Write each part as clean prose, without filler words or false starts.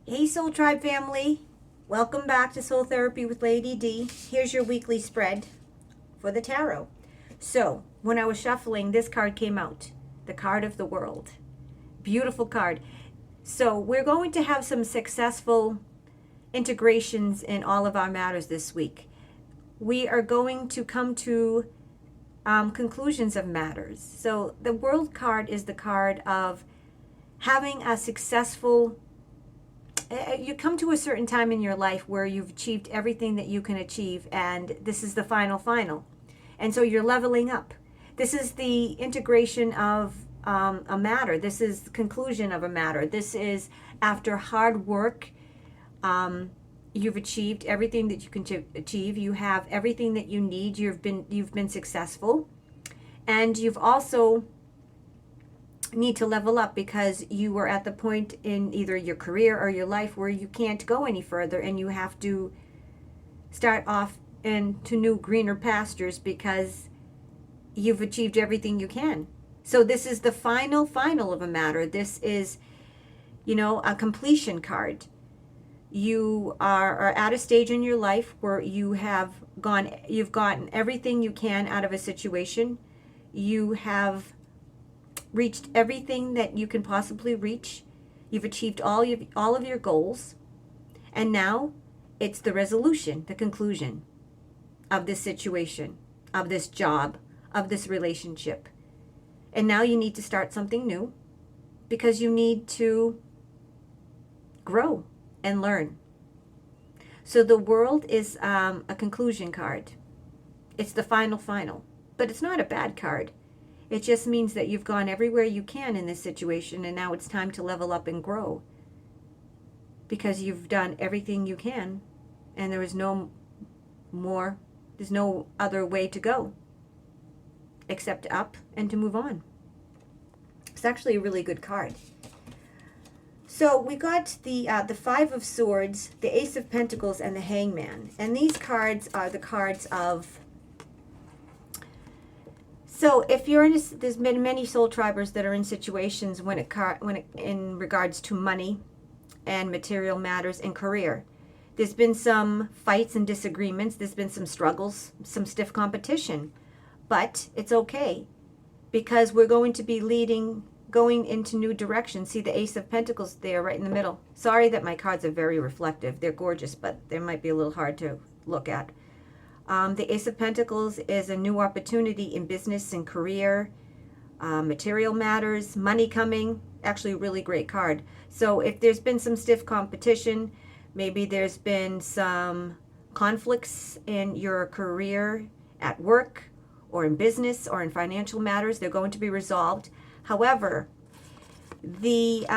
Hey Soul Tribe family, welcome back to Soul Therapy with Lady D. Here's your weekly spread for the tarot. So when I was shuffling, this card came out, the card of the world. Beautiful card. So we're going to have some successful integrations in all of our matters this week. We are going to come to conclusions of matters. So the world card is the card of having a successful, you come to a certain time in your life where you've achieved everything that you can achieve, and this is the final. And so you're leveling up. This is the integration of a matter. This is the conclusion of a matter. This is after hard work. You've achieved everything that you can achieve. You have everything that you need. You've been successful, and you've also need to level up because you were at the point in either your career or your life where you can't go any further, and you have to start off into new greener pastures because you've achieved everything you can. So this is the final of a matter. This is, a completion card. You are at a stage in your life where you've gotten everything you can out of a situation. You have reached everything that you can possibly reach. You've achieved all of your goals. And now it's the resolution, the conclusion of this situation, of this job, of this relationship. And now you need to start something new because you need to grow and learn. So the world is a conclusion card. It's the final, but it's not a bad card. It just means that you've gone everywhere you can in this situation, and now it's time to level up and grow because you've done everything you can, and there's no other way to go except up and to move on. It's actually a really good card. So we got the Five of Swords, the Ace of Pentacles, and the Hangman. And these cards are the cards of... So if you're in there's been many soul tribers that are in situations when it in regards to money and material matters and career. There's been some fights and disagreements. There's been some struggles, some stiff competition. But it's okay because we're going to be going into new directions. See the Ace of Pentacles there right in the middle. Sorry that my cards are very reflective. They're gorgeous, but they might be a little hard to look at. The Ace of Pentacles is a new opportunity in business and career, material matters, money coming. Actually, a really great card. So if there's been some stiff competition, maybe there's been some conflicts in your career at work or in business or in financial matters, they're going to be resolved. However, they're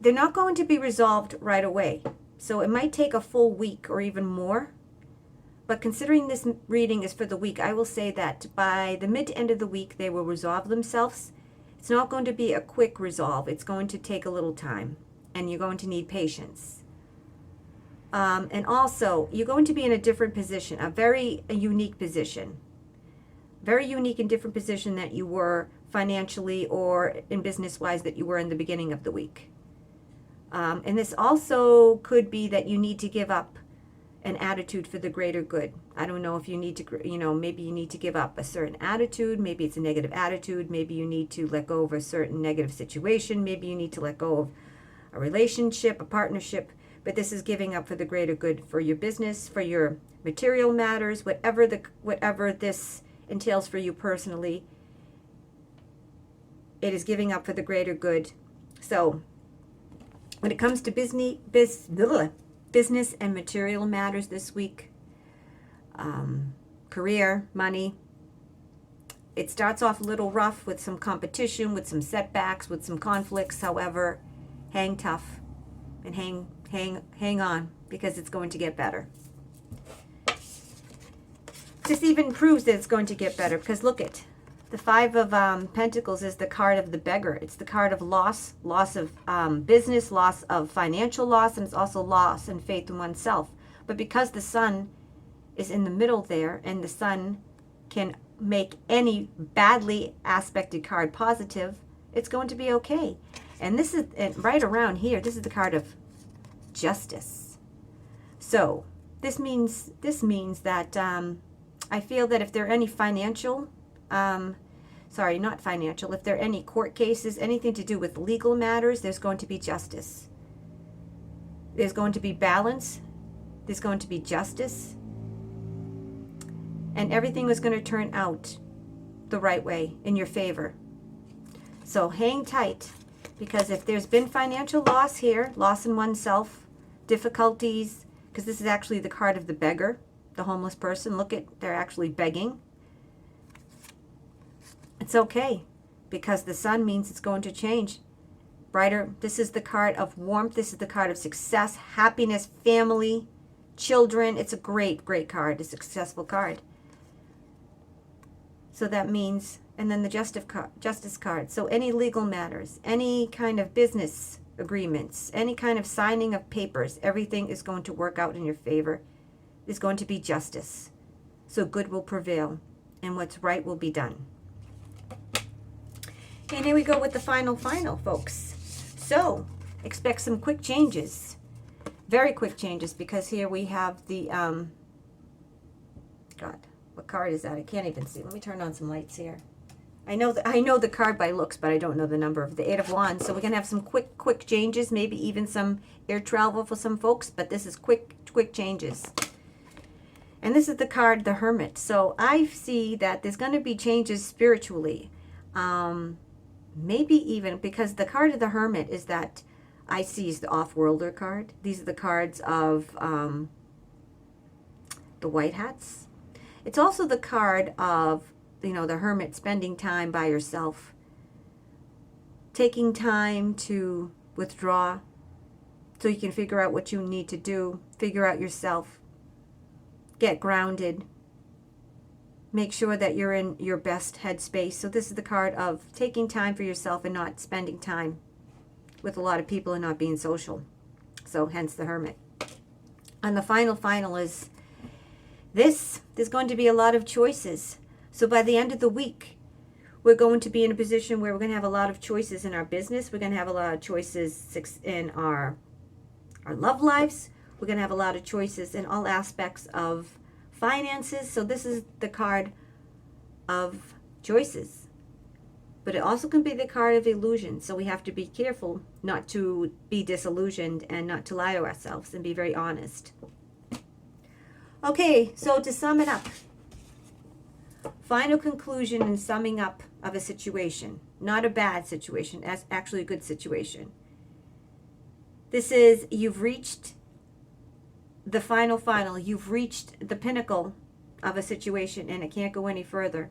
not going to be resolved right away. So it might take a full week or even more. But considering this reading is for the week, I will say that by the mid to end of the week, they will resolve themselves. It's not going to be a quick resolve. It's going to take a little time, and you're going to need patience. And also, you're going to be in a different position, a unique position. Very unique and different position that you were financially or in business-wise that you were in the beginning of the week. And this also could be that you need to give up an attitude for the greater good. I don't know if you need to, maybe you need to give up a certain attitude. Maybe it's a negative attitude. Maybe you need to let go of a certain negative situation. Maybe you need to let go of a relationship, a partnership. But this is giving up for the greater good, for your business, for your material matters, whatever this entails for you personally. It is giving up for the greater good. So when it comes to business and material matters this week, career, money, it starts off a little rough with some competition, with some setbacks, with some conflicts. However, hang tough and hang on because it's going to get better. This even proves that it's going to get better because look at the Five of Pentacles is the card of the beggar. It's the card of loss of business, loss of financial loss, and it's also loss and faith in oneself. But because the sun is in the middle there, and the sun can make any badly aspected card positive, it's going to be okay. And this is right around here. This is the card of justice. So this means that I feel that if there are any financial, sorry, not financial, if there are any court cases, anything to do with legal matters, there's going to be justice. There's going to be balance. There's going to be justice. And everything is going to turn out the right way in your favor. So hang tight, because if there's been financial loss here, loss in oneself, difficulties, because this is actually the card of the beggar, the homeless person. Look at, they're actually begging. It's okay, because the sun means it's going to change. Brighter. This is the card of warmth. This is the card of success, happiness, family, children. It's a great, great card, a successful card. So that means, and then the justice card. So any legal matters, any kind of business agreements, any kind of signing of papers, everything is going to work out in your favor. There's going to be justice. So good will prevail, and what's right will be done. And here we go with the final, folks. So expect some quick changes, very quick changes, because here we have the, God, what card is that? I can't even see. Let me turn on some lights here. I know the card by looks, but I don't know the number of the Eight of Wands. So we're gonna have some quick changes, maybe even some air travel for some folks. But this is quick changes. And this is the card, the Hermit. So I see that there's gonna be changes spiritually, maybe even because the card of the Hermit is that I see is the off-worlder card. These are the cards of the white hats. It's also the card of, you know, the hermit, spending time by yourself, taking time to withdraw so you can figure out what you need to do, figure out yourself, get grounded, make sure that you're in your best headspace. So this is the card of taking time for yourself and not spending time with a lot of people and not being social. So hence the Hermit. And the final is this. There's going to be a lot of choices. So by the end of the week, we're going to be in a position where we're going to have a lot of choices in our business. We're going to have a lot of choices in our love lives. We're going to have a lot of choices in all aspects of finances. So this is the card of choices. But it also can be the card of illusion. So we have to be careful not to be disillusioned and not to lie to ourselves and be very honest. Okay, so to sum it up, final conclusion and summing up of a situation, not a bad situation, that's actually a good situation. This is, you've reached the final, you've reached the pinnacle of a situation and it can't go any further.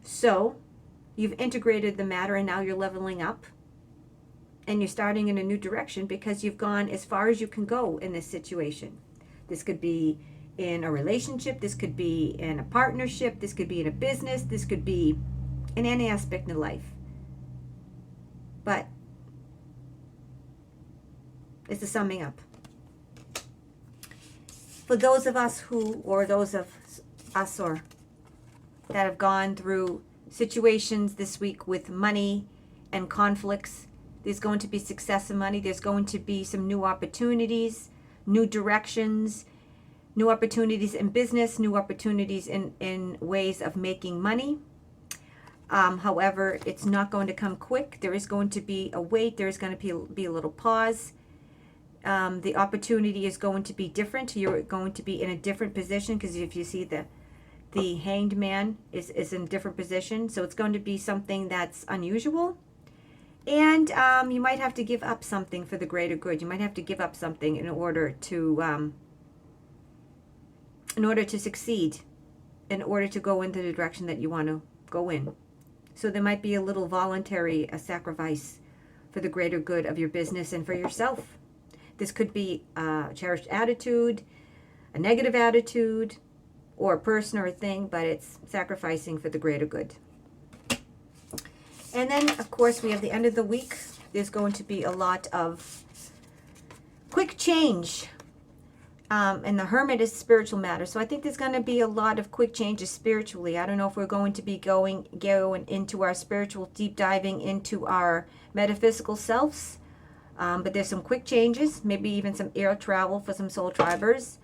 So you've integrated the matter and now you're leveling up and you're starting in a new direction because you've gone as far as you can go in this situation. This could be in a relationship, this could be in a partnership, this could be in a business, this could be in any aspect of life. But it's the summing up. For those of us that have gone through situations this week with money and conflicts, there's going to be success in money. There's going to be some new opportunities, new directions, new opportunities in business, new opportunities in ways of making money. However, it's not going to come quick. There is going to be a wait. There is going to be a little pause. The opportunity is going to be different. You're going to be in a different position because if you see the hanged man is in a different position. So it's going to be something that's unusual. And you might have to give up something for the greater good. You might have to give up something in order to succeed, in order to go into the direction that you want to go in. So there might be a little voluntary sacrifice for the greater good of your business and for yourself. This could be a cherished attitude, a negative attitude, or a person or a thing, but it's sacrificing for the greater good. And then, of course, we have the end of the week. There's going to be a lot of quick change. And the Hermit is spiritual matter. So I think there's going to be a lot of quick changes spiritually. I don't know if we're going to be going into our spiritual deep diving into our metaphysical selves. But there's some quick changes, maybe even some air travel for some soul tribers.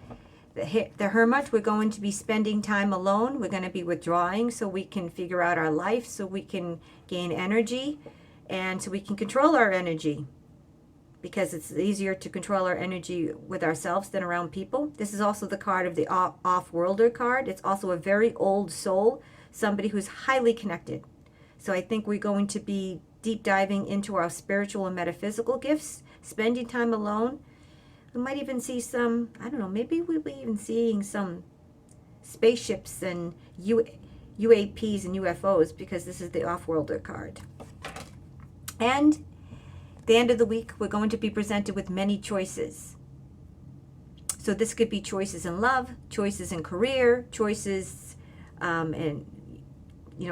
The Hermit, we're going to be spending time alone. We're going to be withdrawing so we can figure out our life, so we can gain energy, and so we can control our energy, because it's easier to control our energy with ourselves than around people. This is also the card of the off-worlder card. It's also a very old soul, somebody who's highly connected. So I think we're going to be deep diving into our spiritual and metaphysical gifts, spending time alone. We might even see some, I don't know, maybe we'll be even seeing some spaceships and UAPs and UFOs, because this is the off-worlder card. And at the end of the week, we're going to be presented with many choices. So this could be choices in love, choices in career, choices in,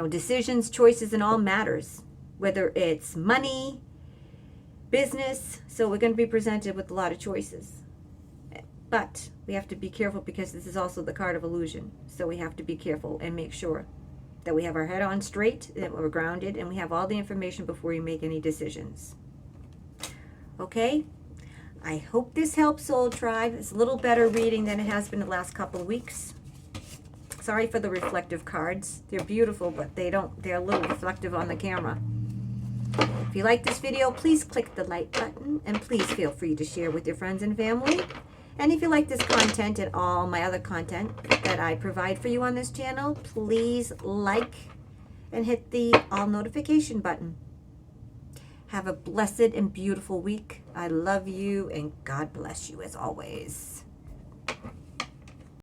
decisions, choices in all matters, whether it's money, business. So we're going to be presented with a lot of choices. But we have to be careful, because this is also the card of illusion. So we have to be careful and make sure that we have our head on straight, that we're grounded, and we have all the information before we make any decisions. Okay? I hope this helps, Soul Tribe. It's a little better reading than it has been the last couple of weeks. Sorry for the reflective cards. They're beautiful, but they're a little reflective on the camera. If you like this video, please click the like button, and please feel free to share with your friends and family. And if you like this content and all my other content that I provide for you on this channel, please like and hit the all notification button. Have a blessed and beautiful week. I love you, and God bless you as always.